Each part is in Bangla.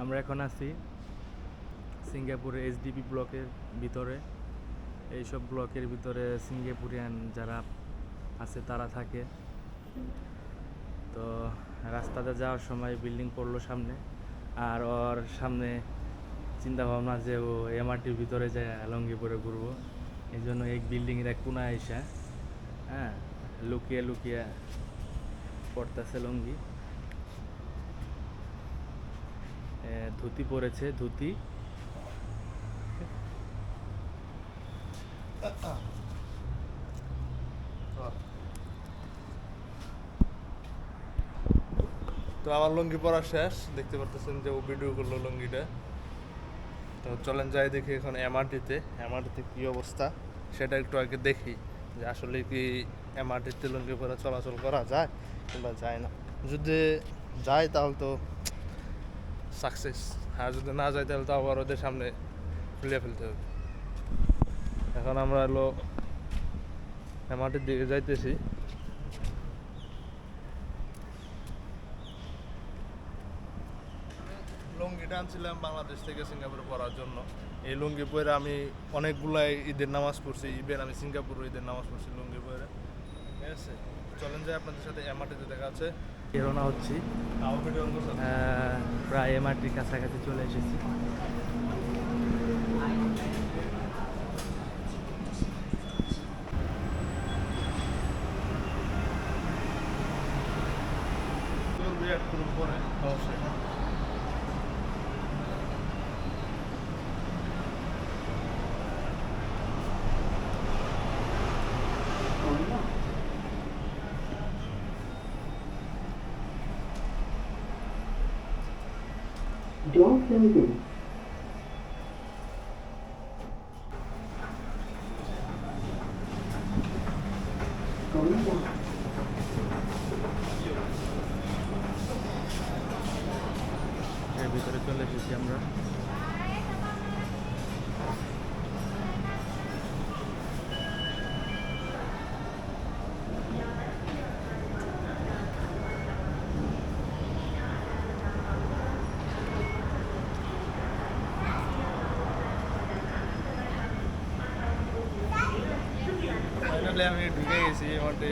আমরা এখন আছি সিঙ্গাপুরে এইচডিবি ব্লকের ভিতরে। এইসব ব্লকের ভিতরে সিঙ্গাপুরিয়ান যারা আছে তারা থাকে। তো রাস্তাতে যাওয়ার সময় বিল্ডিং পড়লো সামনে, আর ওর সামনে চিন্তা ভাবনা যে ও এমআরটির ভিতরে যায় লঙ্গি পরে ঘুরবো। এই জন্য এই বিল্ডিংয়ের এক কোনায় আইসা লুকিয়ে লুকিয়ে পড়তেছে লঙ্গি। ধুতি পরেছে, ধুতি। তো আমার লুঙ্গি পরা শেষ, দেখতে পারতেছেন যে ও ভিডিও করলো লুঙ্গিটা। তো চলেন যাই দেখি এখন এমআরটিতে কি অবস্থা সেটা একটু আগে দেখি, যে আসলে কি এমআরটিতে লুঙ্গি পরে চলাচল করা যায় কিংবা যায় না। যদি যায় তাহলে তো সাকসেস, আর যদি না যায় তাহলে তো আবার ওদের সামনে খুলে ফেলতে হবে। এখন আমরা হলো এমআরটির দিকে যাইতেছি। লুঙ্গিটা আনছিলাম বাংলাদেশ থেকে সিঙ্গাপুরে পড়ার জন্য। এই লুঙ্গি পরে আমি অনেকগুলাই ঈদের নামাজ পড়ছি, ইভেন আমি সিঙ্গাপুরে ঈদের নামাজ পড়ছি লুঙ্গি পরে। ঠিক আছে, চলেন যাই আপনাদের সাথে এমআরটিতে দেখা আছে। রওনা হচ্ছি, প্রায় এমআরটির কাছাকাছি চলে এসেছি। পরে অবশ্যই Door closing. Going down. এর ভিতরে চলে এসেছি আমরা। ফাইনালি আমি ঢুকে গেছি এমআরটি,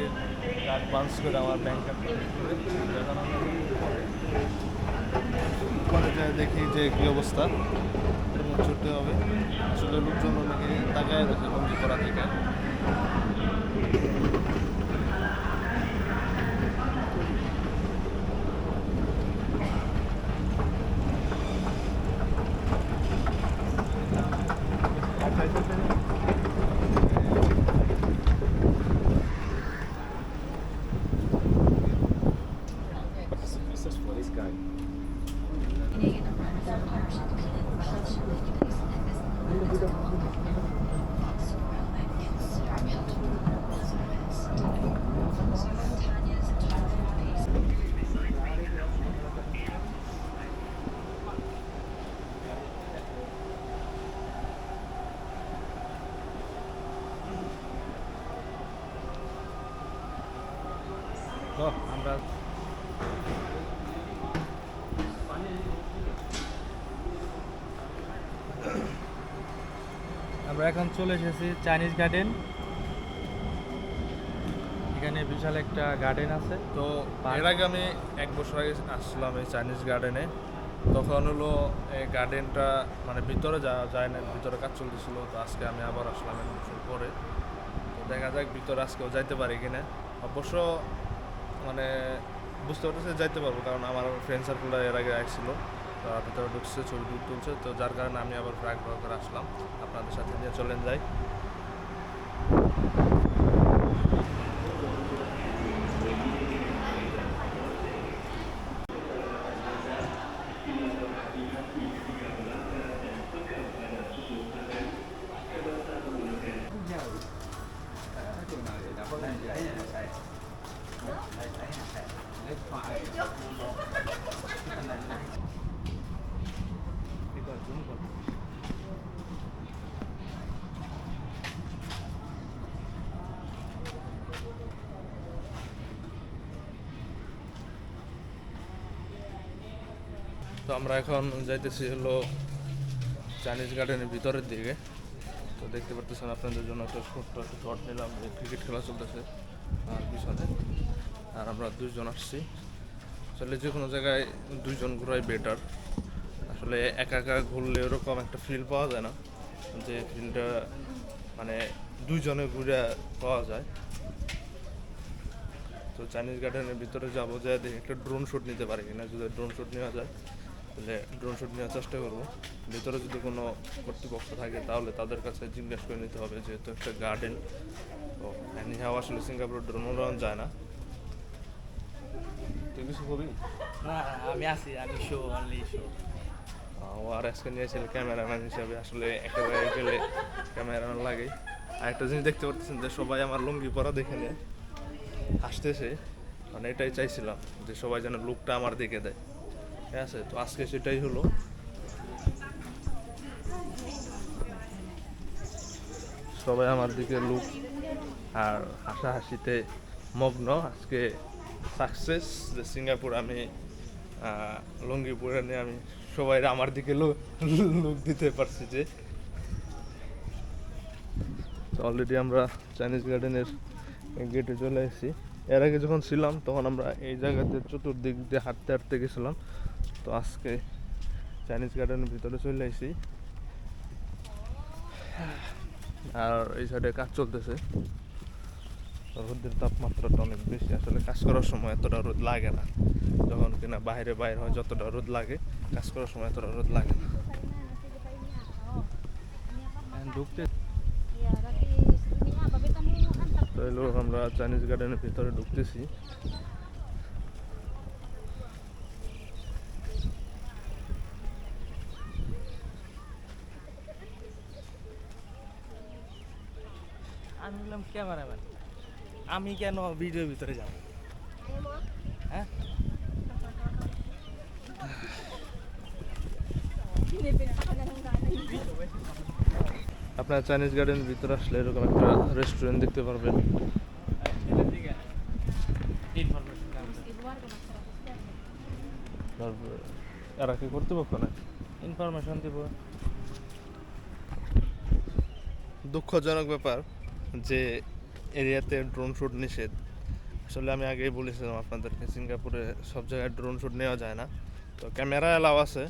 কার্ড বাউন্স করে আমার ব্যাংক কলেজে দেখি যে কী অবস্থা, ছুটতে হবে। আসলে লোকজন অনেকে তাকায় দেখে লুঙ্গি করা থেকে। তো আমরা এখন চলে এসেছি চাইনিজ গার্ডেন। এখানে বিশাল একটা গার্ডেন আছে। তো এর আগে আমি 1 বছর আগে আসলাম এই চাইনিজ গার্ডেনে। তখন হলো এই গার্ডেনটা মানে ভিতরে যাওয়া যায় না, ভিতরে কাজ চলতেছিল। তো আজকে আমি আবার আসলাম 1 বছর পরে। তো দেখা যাক ভিতরে আজকেও যাইতে পারি কিনা। অবশ্য মানে বুঝতে পারতেছি যাইতে পারবো, কারণ আমার ফ্রেন্ড সার্কেলটা এর আগে আসছিল, তারা ভিতরে ঢুকছে, ছবি তুলছে। তো যার কারণে আমি আবার আগ্রহ করে আসলাম, আপনাদের সাথে নিয়ে চলেন যাই। তো আমরা এখন যাইতেছি হলো চাইনিজ গার্ডেনের ভিতরের দিকে। তো দেখতে পারতেছেন আপনাদের জন্য একটা ছোট্ট একটা শট নিলাম, যে ক্রিকেট খেলা চলতেছে আর পিছনে, আর আমরা দুইজন আসছি। আসলে যে কোনো জায়গায় দুইজন ঘোরাই বেটার। আসলে একা একা ঘুরলে ওরকম একটা ফিল পাওয়া যায় না, যে ফিলটা মানে দুইজনে ঘুরে পাওয়া যায়। তো চাইনিজ গার্ডেনের ভিতরে যাবো, যে দেখি একটা ড্রোন শ্যুট নিতে পারি কিনা। যদি ড্রোন শ্যুট নেওয়া যায় তাহলে ড্রোন শ্যুট নেওয়ার চেষ্টা করবো। ভিতরে যদি কোনো কর্তৃপক্ষ থাকে তাহলে তাদের কাছে জিজ্ঞেস করে নিতে হবে, যেহেতু একটা গার্ডেন। তো এনিহাও আসলে সিঙ্গাপুরে ড্রোন উড়ানো যায় না। তুই কিছু হবি? না আমি আছি, আমি শো অনলি শো। ও আর আজকে নিয়েছিল ক্যামেরাম্যান হিসাবে। আসলে একটা জায়গায় গেলে ক্যামেরাম্যান লাগে। আর একটা জিনিস দেখতে পাচ্ছেন যে সবাই আমার লুঙ্গি পরা দেখে নিয়ে হাসতেছে, মানে এটাই চাইছিলাম যে সবাই যেন লুকটা আমার দিকে দেয়। ঠিক আছে, তো আজকে সেটাই হলো। সবাই আমার দিকে লুক আর হাসাহাসিতে মগ্ন। আজকে সাকসেস, যে সিঙ্গাপুর আমি লুঙ্গি পরে নিয়ে আমি সবাই আমার দিকে লুক দিতে পারছি। যে অলরেডি আমরা চাইনিজ গার্ডেনের গেটে চলে এসেছি। এর আগে যখন ছিলাম তখন আমরা এই জায়গাতে চতুর্দিক দিয়ে হাঁটতে হাঁটতে গেছিলাম। তো আজকে চাইনিজ গার্ডেনের ভিতরে চলে এসেছি, আর এই সাইডে কাজ চলতেছে। রোদের তাপমাত্রাটা অনেক বেশি। আসলে কাজ করার সময় এতটা রোদ লাগে না, যখন কিনা বাইরে হয় যতটা রোদ লাগে, কাজ করার সময় এতটা রোদ লাগে না। ঢুকতে তো এলো আমরা চাইনিজ গার্ডেনের ভিতরে ঢুকতেছি। আমি বললাম ক্যামেরাম্যান, আমি কেন ভিডিওর ভিতরে যাব? হ্যাঁ আপনার চাইনিজ গার্ডেনের ভিতরে আসলে এরকম একটা রেস্টুরেন্ট দেখতে পারবেন। তারপরে এরা কি কর্তৃপক্ষ না, ইনফরমেশন দিব। দুঃখজনক ব্যাপার যে এরিয়াতে ড্রোন শ্যুট নিষেধ। আসলে আমি আগেই বলেছিলাম আপনাদেরকে, সিঙ্গাপুরে সব জায়গায় ড্রোন শ্যুট নেওয়া যায় না। তো ক্যামেরা অ্যালাউ আছে,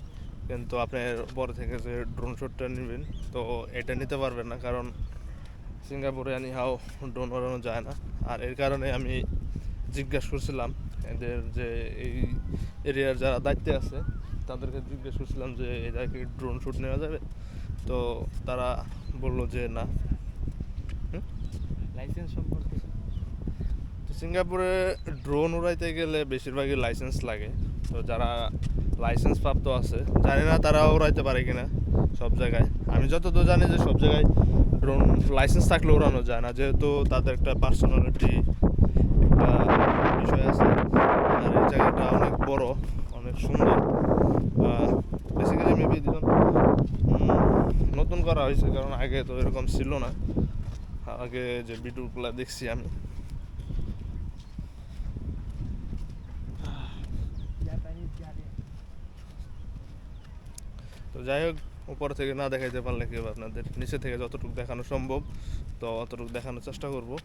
কিন্তু আপনার পরে থেকে যে ড্রোন শ্যুটটা নেবেন তো এটা নিতে পারবেন না, কারণ সিঙ্গাপুরে হাও ড্রোন ওড়ানো যায় না। আর এর কারণে আমি জিজ্ঞাসা করছিলাম এদের যে এই এরিয়ার যারা দায়িত্বে আছে তাদেরকে জিজ্ঞেস করছিলাম যে এই জায়গায় ড্রোন শ্যুট নেওয়া যাবে। তো তারা বললো যে না। লাইসেন্স সম্পর্কে তো সিঙ্গাপুরে ড্রোন উড়াইতে গেলে বেশিরভাগই লাইসেন্স লাগে। তো যারা লাইসেন্স প্রাপ্ত আছে, জানি না তারা উড়াইতে পারে কিনা সব জায়গায়। আমি যতদূর জানি যে সব জায়গায় ড্রোন লাইসেন্স থাকলে উড়ানো যায় না, যেহেতু তাদের একটা পার্সোনালিটি একটা বিষয় আছে। আর এই জায়গাটা অনেক বড়, অনেক সুন্দর। বেসিক্যালি মেবি নতুন করা হয়েছে, কারণ আগে তো এরকম ছিল না। আগে যে ভিডিওগুলো দেখছি আমি। তো যাই হোক, উপর থেকে না দেখাইতে পারলে কি হবে, আপনাদের নিচে থেকে যতটুকু দেখানো সম্ভব তো অতটুকু দেখানোর চেষ্টা করবো।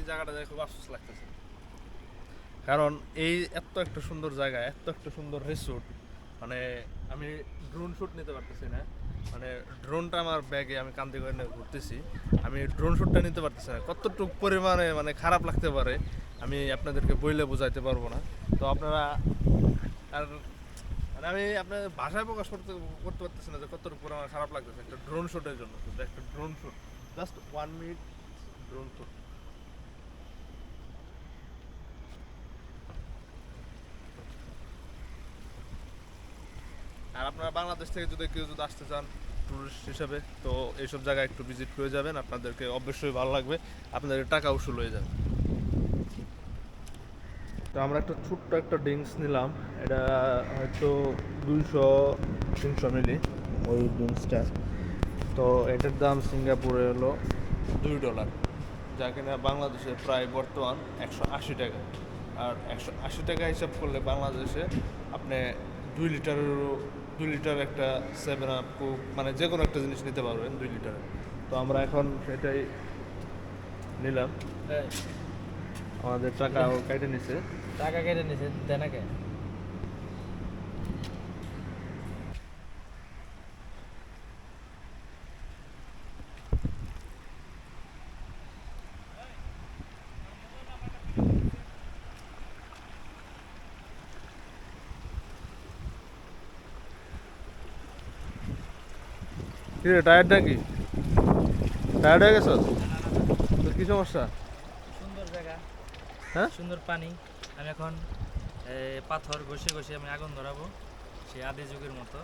জায়গাটা দেখে খুব আফসোস লাগতেছে, কারণ এই এত একটা সুন্দর জায়গা, এত একটা সুন্দর রিসোর্ট, মানে আমি ড্রোন শ্যুট নিতে পারতেছি না, মানে ড্রোনটা আমার ব্যাগে আমি কান্দি করে নিয়ে ঘুরতেছি, আমি ড্রোন শ্যুটটা নিতে পারতেছি না। কতটুকু পরিমাণে মানে খারাপ লাগতে পারে আমি আপনাদেরকে বইলে বোঝাইতে পারবো না। তো আপনারা আর মানে আমি আপনাদের ভাষায় প্রকাশ করতে পারতেছি না যে কতটুকু পরিমাণে খারাপ লাগতেছে একটা ড্রোন শ্যুটের জন্য। শুধু একটা drone shoot, just 1 minute drone shoot. আর আপনারা বাংলাদেশ থেকে যদি কেউ যদি আসতে চান টুরিস্ট হিসেবে, তো এইসব জায়গায় একটু ভিজিট করে যাবেন, আপনাদেরকে অবশ্যই ভালো লাগবে, আপনাদের টাকা উসুল হয়ে যাবে। তো আমরা একটা ছোট্ট একটা ড্রিঙ্কস নিলাম, এটা হয়তো 200-300 মিলি ওই ড্রিঙ্কসটা। তো এটার দাম সিঙ্গাপুরে হলো $2, যা কিনা বাংলাদেশে প্রায় বর্তমান 180 টাকা। আর 180 টাকা হিসাব করলে বাংলাদেশে আপনি 2 লিটার একটা 7 আপ কোক মানে যে কোনো একটা জিনিস নিতে পারবেন 2 লিটারের। তো আমরা এখন সেটাই নিলাম, আমাদের টাকাও কেটে নিছে। টাকা কেটে নিছে দেনা কে? কি রে, টায়ারটা কি টায়ার্ড হয়ে গেছ? তোর কি সমস্যা? সুন্দর জায়গা, হ্যাঁ, সুন্দর পানি। আমি এখন পাথর ঘষে ঘষে আমি আগুন ধরাবো সেই আদি যুগের মতো।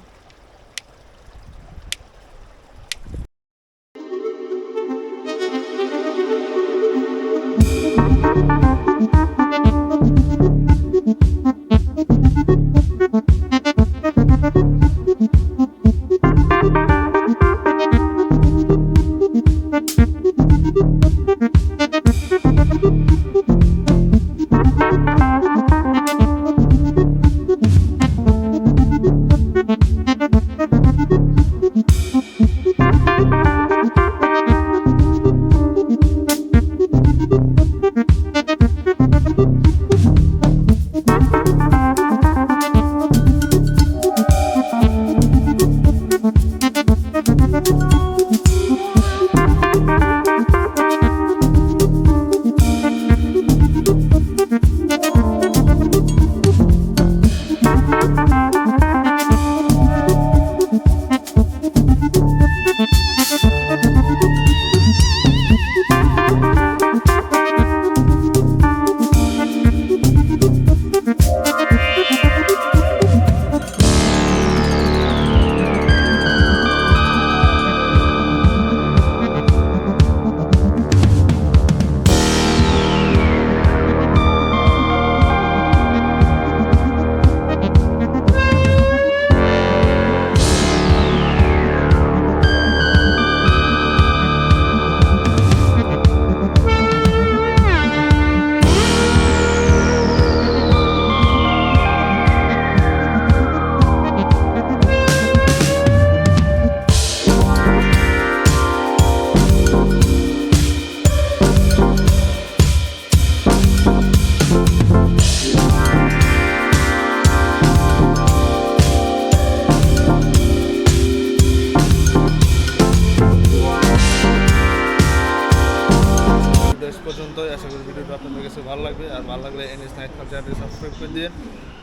পর্যন্তই, আশা করি ভিডিওটা আপনাদের কাছে ভালো লাগবে। আর ভালো লাগলে এনএস নাহিদ খান চ্যানেলটি সাবস্ক্রাইব করে দিন,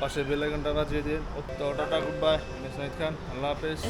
পাশে বেল আইকনটা বাজিয়ে দিন। তো tata, good bye, NS Nahid Khan, আল্লাহ হাফেজ।